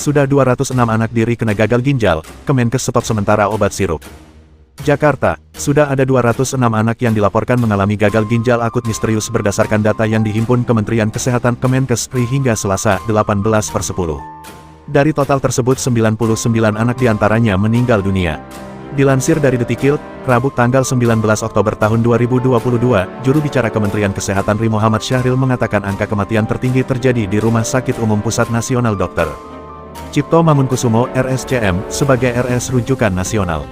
sudah 206 anak diri kena gagal ginjal, Kemenkes stop sementara obat sirup. Jakarta, sudah ada 206 anak yang dilaporkan mengalami gagal ginjal akut misterius berdasarkan data yang dihimpun Kementerian Kesehatan Kemenkes RI hingga Selasa, 18/10. Dari total tersebut 99 anak diantaranya meninggal dunia. Dilansir dari Detikil, Rabu tanggal 19 Oktober tahun 2022, juru bicara Kementerian Kesehatan RI Muhammad Syahril mengatakan angka kematian tertinggi terjadi di Rumah Sakit Umum Pusat Nasional Dr. Cipto Mangunkusumo (RSCM) sebagai RS rujukan nasional.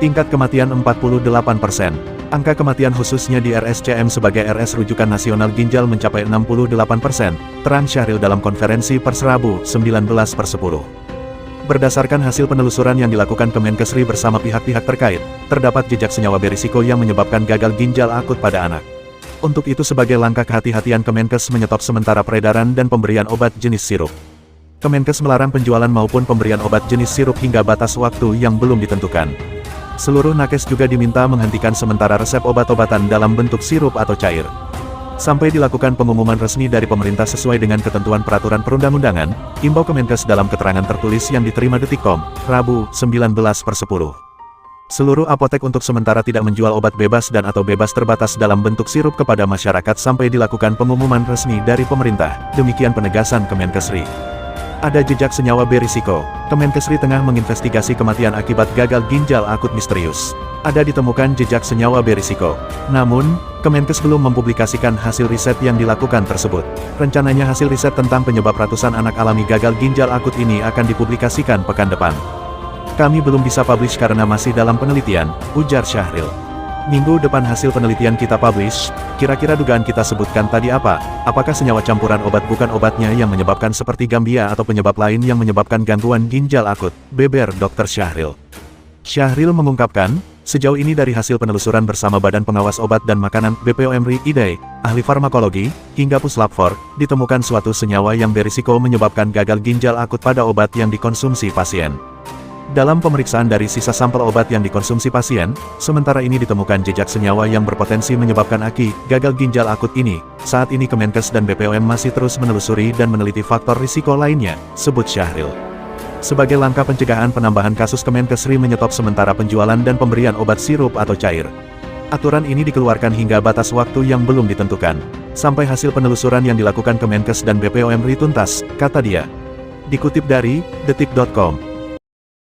Tingkat kematian 48%. Angka kematian khususnya di RSCM sebagai RS rujukan nasional ginjal mencapai 68%, terang Syahril dalam konferensi pers Rabu, 19/10. Berdasarkan hasil penelusuran yang dilakukan Kemenkes RI bersama pihak-pihak terkait, terdapat jejak senyawa berisiko yang menyebabkan gagal ginjal akut pada anak. Untuk itu sebagai langkah kehati-hatian Kemenkes menyetop sementara peredaran dan pemberian obat jenis sirup. Kemenkes melarang penjualan maupun pemberian obat jenis sirup hingga batas waktu yang belum ditentukan. Seluruh nakes juga diminta menghentikan sementara resep obat-obatan dalam bentuk sirup atau cair. Sampai dilakukan pengumuman resmi dari pemerintah sesuai dengan ketentuan peraturan perundang-undangan, imbau Kemenkes dalam keterangan tertulis yang diterima Detikcom, Rabu, 19/10. Seluruh apotek untuk sementara tidak menjual obat bebas dan atau bebas terbatas dalam bentuk sirup kepada masyarakat sampai dilakukan pengumuman resmi dari pemerintah, demikian penegasan Kemenkes RI. Ada jejak senyawa berisiko. Kemenkes RI tengah menginvestigasi kematian akibat gagal ginjal akut misterius. Ada ditemukan jejak senyawa berisiko. Namun, Kemenkes belum mempublikasikan hasil riset yang dilakukan tersebut. Rencananya hasil riset tentang penyebab ratusan anak alami gagal ginjal akut ini akan dipublikasikan pekan depan. Kami belum bisa publish karena masih dalam penelitian, ujar Syahril. Minggu depan hasil penelitian kita publish. Kira-kira dugaan kita sebutkan tadi apa? Apakah senyawa campuran obat bukan obatnya yang menyebabkan seperti gambia atau penyebab lain yang menyebabkan gangguan ginjal akut? Beber Dr. Syahril. Syahril mengungkapkan, sejauh ini dari hasil penelusuran bersama Badan Pengawas Obat dan Makanan BPOM RI IDAE, ahli farmakologi, hingga Puslap IV, ditemukan suatu senyawa yang berisiko menyebabkan gagal ginjal akut pada obat yang dikonsumsi pasien. Dalam pemeriksaan dari sisa sampel obat yang dikonsumsi pasien, sementara ini ditemukan jejak senyawa yang berpotensi menyebabkan gagal ginjal akut ini. Saat ini Kemenkes dan BPOM masih terus menelusuri dan meneliti faktor risiko lainnya, sebut Syahril. Sebagai langkah pencegahan penambahan kasus, Kemenkes RI menyetop sementara penjualan dan pemberian obat sirup atau cair. Aturan ini dikeluarkan hingga batas waktu yang belum ditentukan. Sampai hasil penelusuran yang dilakukan Kemenkes dan BPOM RI tuntas, kata dia. Dikutip dari Detik.com.